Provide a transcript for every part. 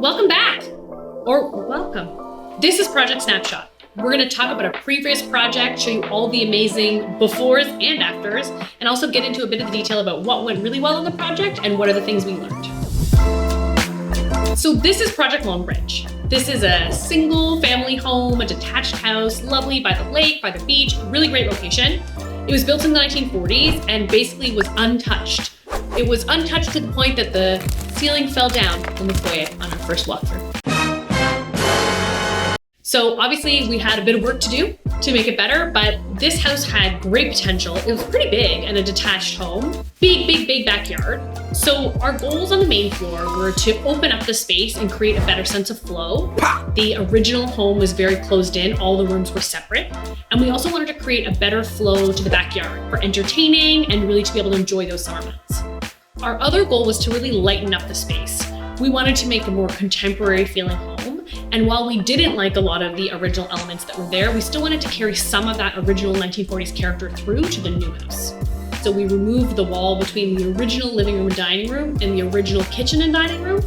Welcome back, or welcome. This is Project Snapshot. We're going to talk about a previous project, show you all the amazing befores and afters, and also get into a bit of the detail about what went really well on the project and what are the things we learned. So this is Project Longbranch. This is a single family home, a detached house, lovely by the lake, by the beach, really great location. It was built in the 1940s and basically was untouched. It was untouched to the point that the ceiling fell down in the foyer on our first walkthrough. So obviously we had a bit of work to do to make it better, but this house had great potential. It was pretty big and a detached home, big backyard. So our goals on the main floor were to open up the space and create a better sense of flow. The original home was very closed in, all the rooms were separate. And we also wanted to create a better flow to the backyard for entertaining and really to be able to enjoy those summer months. Our other goal was to really lighten up the space. We wanted to make a more contemporary feeling home. And while we didn't like a lot of the original elements that were there, we still wanted to carry some of that original 1940s character through to the new house. So we removed the wall between the original living room and dining room and the original kitchen and dining room,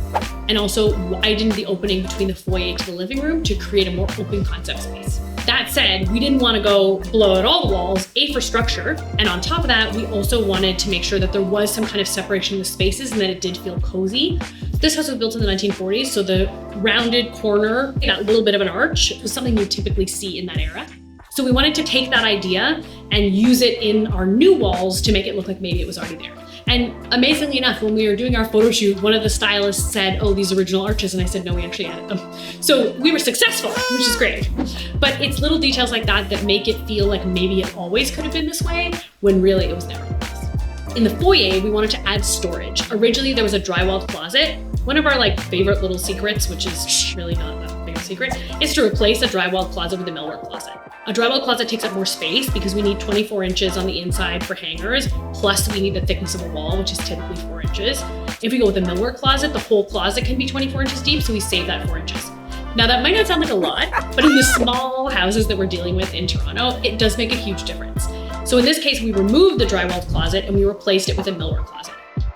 and also widened the opening between the foyer to the living room to create a more open concept space. That said, we didn't want to go blow out all the walls, for structure, and on top of that, we also wanted to make sure that there was some kind of separation of the spaces and that it did feel cozy. This house was built in the 1940s, so the rounded corner, that little bit of an arch, was something you typically see in that era. So we wanted to take that idea and use it in our new walls to make it look like maybe it was already there. And amazingly enough, when we were doing our photo shoot, one of the stylists said, "Oh, these original arches," and I said, "No, we actually added them." So we were successful, which is great. But it's little details like that that make it feel like maybe it always could have been this way, when really it was never like this. In the foyer, we wanted to add storage. Originally, there was a drywalled closet. One of our favorite little secrets, which is really not that big a secret, is to replace a drywalled closet with a millwork closet. A drywall closet takes up more space because we need 24 inches on the inside for hangers, plus we need the thickness of a wall, which is typically 4 inches. If we go with a millwork closet, the whole closet can be 24 inches deep, so we save that 4 inches. Now that might not sound like a lot, but in the small houses that we're dealing with in Toronto, it does make a huge difference. So in this case, we removed the drywalled closet and we replaced it with a millwork closet.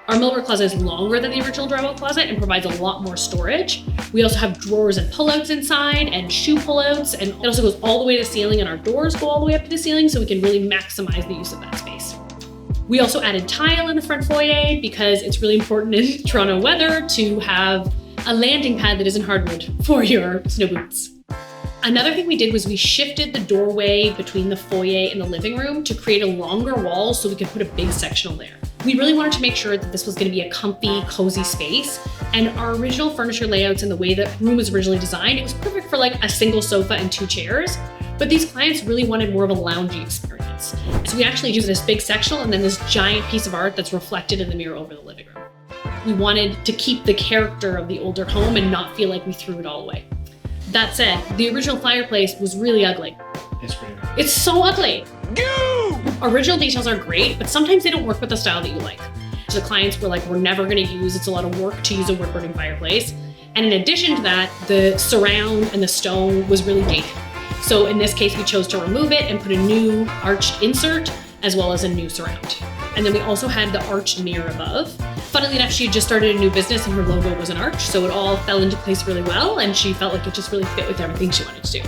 Our millwork closet is longer than the original drywall closet and provides a lot more storage. We also have drawers and pullouts inside and shoe pullouts, and it also goes all the way to the ceiling, and our doors go all the way up to the ceiling, so we can really maximize the use of that space. We also added tile in the front foyer because it's really important in Toronto weather to have a landing pad that isn't hardwood for your snow boots. Another thing we did was we shifted the doorway between the foyer and the living room to create a longer wall so we could put a big sectional there. We really wanted to make sure that this was going to be a comfy, cozy space. And our original furniture layouts and the way the room was originally designed, it was perfect for a single sofa and 2 chairs. But these clients really wanted more of a loungy experience. So we actually used this big sectional and then this giant piece of art that's reflected in the mirror over the living room. We wanted to keep the character of the older home and not feel like we threw it all away. That said, the original fireplace was really ugly. It's pretty ugly. It's so ugly. Original details are great, but sometimes they don't work with the style that you like. So the clients were like, we're never gonna use, it's a lot of work to use a wood-burning fireplace. And in addition to that, the surround and the stone was really dated. So in this case, we chose to remove it and put a new arched insert as well as a new surround. And then we also had the arched mirror above. Funnily enough, she had just started a new business and her logo was an arch, so it all fell into place really well, and she felt like it just really fit with everything she wanted to do.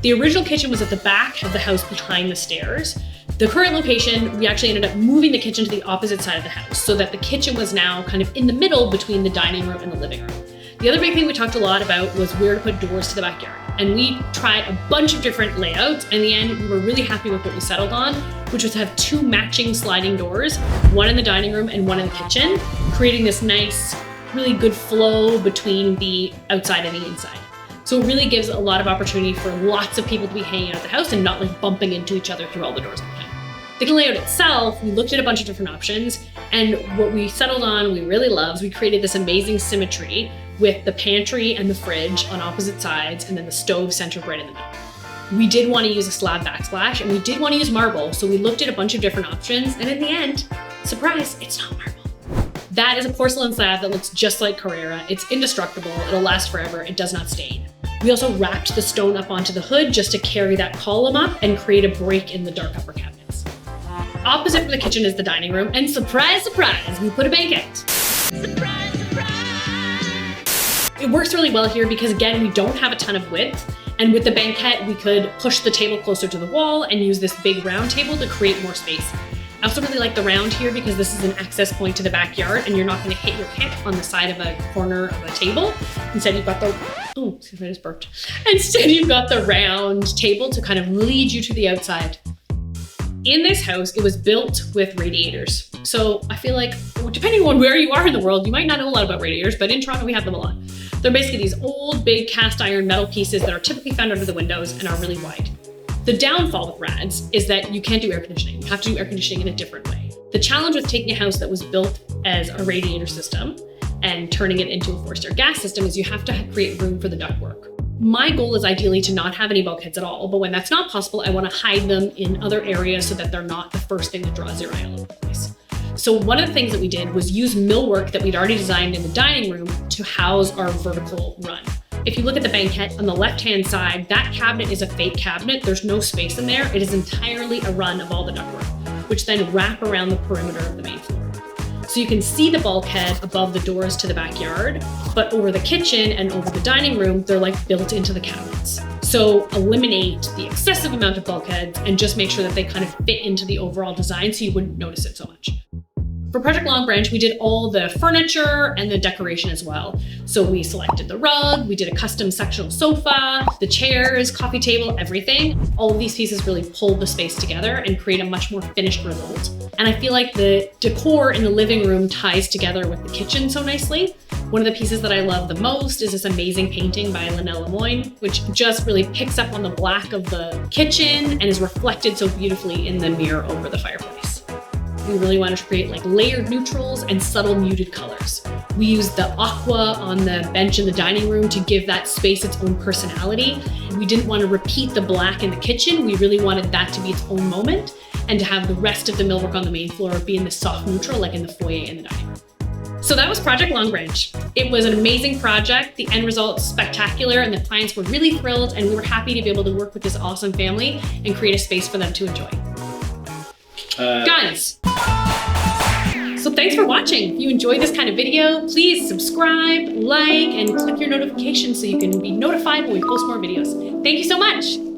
The original kitchen was at the back of the house behind the stairs. The current location, we actually ended up moving the kitchen to the opposite side of the house so that the kitchen was now kind of in the middle between the dining room and the living room. The other big thing we talked a lot about was where to put doors to the backyard. And we tried a bunch of different layouts. In the end, we were really happy with what we settled on, which was to have 2 matching sliding doors, one in the dining room and one in the kitchen, creating this nice, really good flow between the outside and the inside. So it really gives a lot of opportunity for lots of people to be hanging out at the house and not bumping into each other through all the doors all the time. The layout itself, we looked at a bunch of different options, and what we settled on, we really loved, we created this amazing symmetry with the pantry and the fridge on opposite sides, and then the stove centered right in the middle. We did want to use a slab backsplash, and we did want to use marble, so we looked at a bunch of different options, and in the end, surprise, it's not marble. That is a porcelain slab that looks just like Carrara. It's indestructible, it'll last forever, it does not stain. We also wrapped the stone up onto the hood just to carry that column up and create a break in the dark upper cabinets. Opposite from the kitchen is the dining room, and surprise, surprise, we put a banquette. Surprise, surprise! It works really well here because again, we don't have a ton of width. And with the banquette, we could push the table closer to the wall and use this big round table to create more space. I also really like the round here because this is an access point to the backyard and you're not going to hit your hip on the side of a corner of a table. Instead, you've got the, oh, I just burped. Instead, you've got the round table to kind of lead you to the outside. In this house, it was built with radiators. So I feel like, depending on where you are in the world, you might not know a lot about radiators, but in Toronto, we have them a lot. They're basically these old, big cast iron metal pieces that are typically found under the windows and are really wide. The downfall with rads is that you can't do air conditioning. You have to do air conditioning in a different way. The challenge with taking a house that was built as a radiator system and turning it into a forced air gas system is you have to create room for the ductwork. My goal is ideally to not have any bulkheads at all, but when that's not possible, I want to hide them in other areas so that they're not the first thing that draws your eye all over the place. So one of the things that we did was use millwork that we'd already designed in the dining room to house our vertical run. If you look at the banquette on the left-hand side, that cabinet is a fake cabinet. There's no space in there. It is entirely a run of all the ductwork, which then wrap around the perimeter of the main floor. So you can see the bulkhead above the doors to the backyard, but over the kitchen and over the dining room, they're like built into the cabinets. So eliminate the excessive amount of bulkheads and just make sure that they kind of fit into the overall design so you wouldn't notice it so much. For Project Longbranch, we did all the furniture and the decoration as well. So we selected the rug, we did a custom sectional sofa, the chairs, coffee table, everything. All of these pieces really pulled the space together and create a much more finished result. And I feel like the decor in the living room ties together with the kitchen so nicely. One of the pieces that I love the most is this amazing painting by Linelle, Lemoine, which just really picks up on the black of the kitchen and is reflected so beautifully in the mirror over the fireplace. We really wanted to create like layered neutrals and subtle muted colors. We used the aqua on the bench in the dining room to give that space its own personality. We didn't want to repeat the black in the kitchen. We really wanted that to be its own moment and to have the rest of the millwork on the main floor be in the soft neutral like in the foyer in the dining room. So that was Project Longbranch. It was an amazing project. The end result's spectacular and the clients were really thrilled and we were happy to be able to work with this awesome family and create a space for them to enjoy. Guys, so thanks for watching. If you enjoyed this kind of video, please subscribe, like, and click your notifications so you can be notified when we post more videos. Thank you so much.